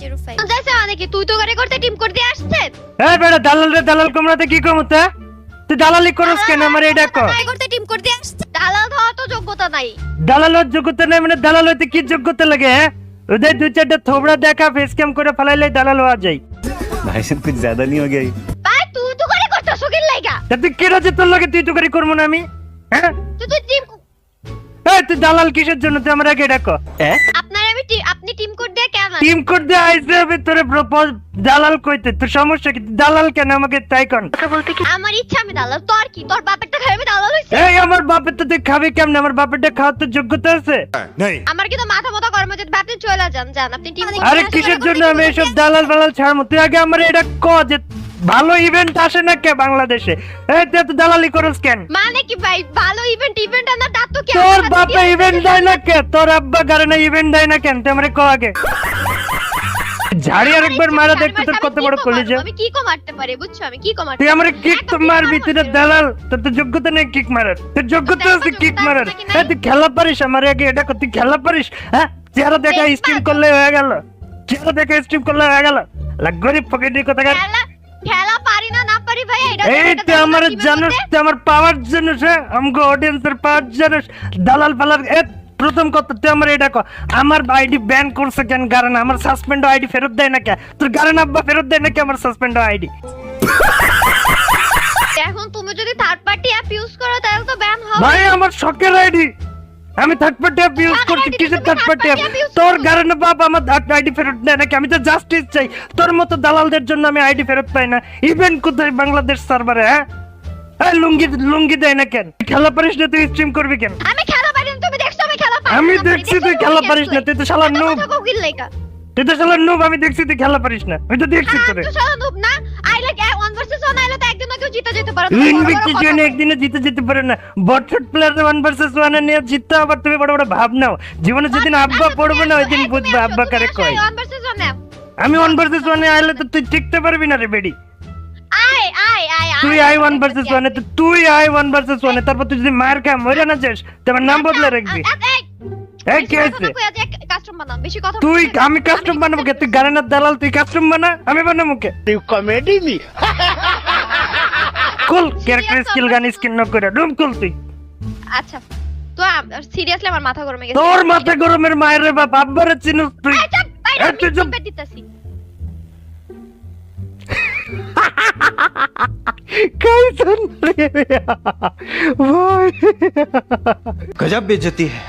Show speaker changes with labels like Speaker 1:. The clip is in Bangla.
Speaker 1: 1005 যাইছে মানে কি তুই তো গাড়ি করতে টিম করে দিয়ে আসছে
Speaker 2: এই বেটা দালাল কমরাতে কি কমতে তুই দালালি করছ কেন আমার এটা কো
Speaker 1: গাড়ি করতে টিম করে দিয়ে আসছে দালাল হওয়া তো যোগ্যতা নাই
Speaker 2: দালালের যোগ্যতা নাই মানে দালাল হইতে কি যোগ্যতা লাগে হ্যাঁ ওদের দুই চারটা থোবড়া দেখা ফেস ক্যাম করে ফলাইলে দালাল হওয়া যায়
Speaker 3: भाई साहब कुछ ज्यादा नहीं हो गया ये?
Speaker 1: ভাই তুই তো গাড়ি করতে সকিল লাগা
Speaker 2: তা তুই কি রাজে তোর লাগে তুই তো করি করবো না আমি হ্যাঁ
Speaker 1: তুই টিম
Speaker 2: এই তুই দালাল কিসের জন্য তুই আমার আগে ডাকো
Speaker 1: আপনার আমি আপনি টিম কোড দিয়ে কেন
Speaker 2: টিম কোড দিয়ে আইছে হবে তোরে দালাল কইতে তোর সমস্যা কি দালাল কেন আমাকে তাই কোন
Speaker 1: আমার ইচ্ছা আমি দালাল তোর কি তোর বাপেরটা খাই আমি দালাল হইছি
Speaker 2: এই আমার বাপের তো তুই খাবি কেমনে আমার বাপেরটা খাওয়ার তো যোগ্যতা আছে
Speaker 1: আমার কি তো মাথা মতো কর্ম যদি আপনি চলে যান আপনি টিম
Speaker 2: আরে কিসের জন্য আমি এসব দালাল ছাড়মু তুই আগে আমার এটা ক যে ভালো ইভেন্ট আসে না কে বাংলাদেশে এই তুই তো দালালি করছ কেন
Speaker 1: মানে কি ভাই ভালো ইভেন্ট আনা তা তো কি
Speaker 2: তোর বাপে ইভেন্ট দেয় না কে তোর আব্বা কারণে ইভেন্ট দেয় না কেন তুই আমারে ক আগে ঝাড়ি আরেকবার মারা দেখতে তোর কত বড় কলেজে
Speaker 1: আমি কি কো মারতে পারি বুঝছো আমি কি কো মারতে
Speaker 2: তুই আমারে কিক তো মারবি তুই দালাল তোর তো যোগ্যতা নেই কিক মারার তোর যোগ্যতা আছে কিক মারার এই তুই খেলা পারিস আমার আগে এটা তুই খেলা পারিস হ্যাঁ চেহারা দেখা স্ট্রিম করলে হয়ে গেল চেহারা দেখা স্ট্রিম করলে হয়ে গেল গরিব ফকিরের কথা
Speaker 1: খেলা পারি না পারি ভাই এটা
Speaker 2: এই তুই আমার জানিস তুই আমার পাওয়ার জানিস আমগো অডিয়েন্সের পাওয়ার জানিস দালাল ফালাল প্রথম কথা তুই আমার এটা কর আমার আইডি ব্যান করছে কেন কারণ আমার সাসপেন্ড আইডি ফেরত দেয় না কে তোর কারণ আব্বা ফেরত দেয় না কে আমার সাসপেন্ড আইডি
Speaker 1: এখন তুমি যদি থার্ড পার্টি অ্যাপ ইউজ করো তাহলে তো ব্যান হবে
Speaker 2: ভাই আমার শখের আইডি আমি থার্ড পার্টি অ্যাপ ইউজ করছি কিসের থার্ড পার্টি অ্যাপ তোর কারণে বাপ আমার আইডি ফেরত দেয় নাকি আমি তো জাস্টিস চাই তোর মতো দালালদের জন্য আমি আইডি ফেরত পাই না ইভেন্ট কোথায় বাংলাদেশ সার্ভারে হ্যাঁ লুঙ্গি দেয় না কেন খেলা পারিস না তুই স্ট্রিম করবি কেন
Speaker 1: আমি খেলা পারি না তুমি দেখছো আমি খেলা পারি
Speaker 2: আমি দেখছি তুই খেলা পারিস না তুই তো শালা নুব তুই তো শালা নুব আমি দেখছি তুই খেলা পারিস না আমি তো দেখছি তোরে
Speaker 1: তুই শালা নুব না আই লাইক 1 ভার্সেস 1 আইলে তো একদিন কেউ জিতে যেতে পারে
Speaker 2: ইনভিটেশন একদিনে জিতে যেতে পারে না বটশট প্লেয়ার 1 ভার্সেস 1 এ নিয়ে জিততে আবার তুমি বড় বড় ভাব নাও জীবনে যেদিন আব্বা পড়বে না ওই দিন বুঝবে আব্বা কারে কয়
Speaker 1: 1 ভার্সেস 1
Speaker 2: আমি 1 ভার্সেস 1 এ আইলে তো তুই টিকতে পারবি না রে বেডি তুই আই 1 ভার্সেস 1 এ তো তুই আই 1 ভার্সেস 1 এ তারপর তুই যদি মার খা মরে না যাস তোমার নাম বদলে রাখবি এই কি হইছে
Speaker 1: কাস্টম বানাম বেশি কথা
Speaker 2: তুই আমি কাস্টম বানাবো কে তুই গারানার দালাল তুই কাস্টম বানা আমি বানাবো কে
Speaker 3: তুই কমেডি নি
Speaker 2: কুল ক্যারেক্টার স্কিল গান স্কিল ন করে রুম কুল তুই
Speaker 1: আচ্ছা তো সিরিয়াসলি আমার মাথা গরম হয়ে গেছে
Speaker 2: তোর মাথা গরমের মায়ের রে বাপ আব্বারে চিনুস তুই
Speaker 1: তুই চুপ দিতাছি
Speaker 2: कैसन रे भाई
Speaker 3: गजब बेइज्जती है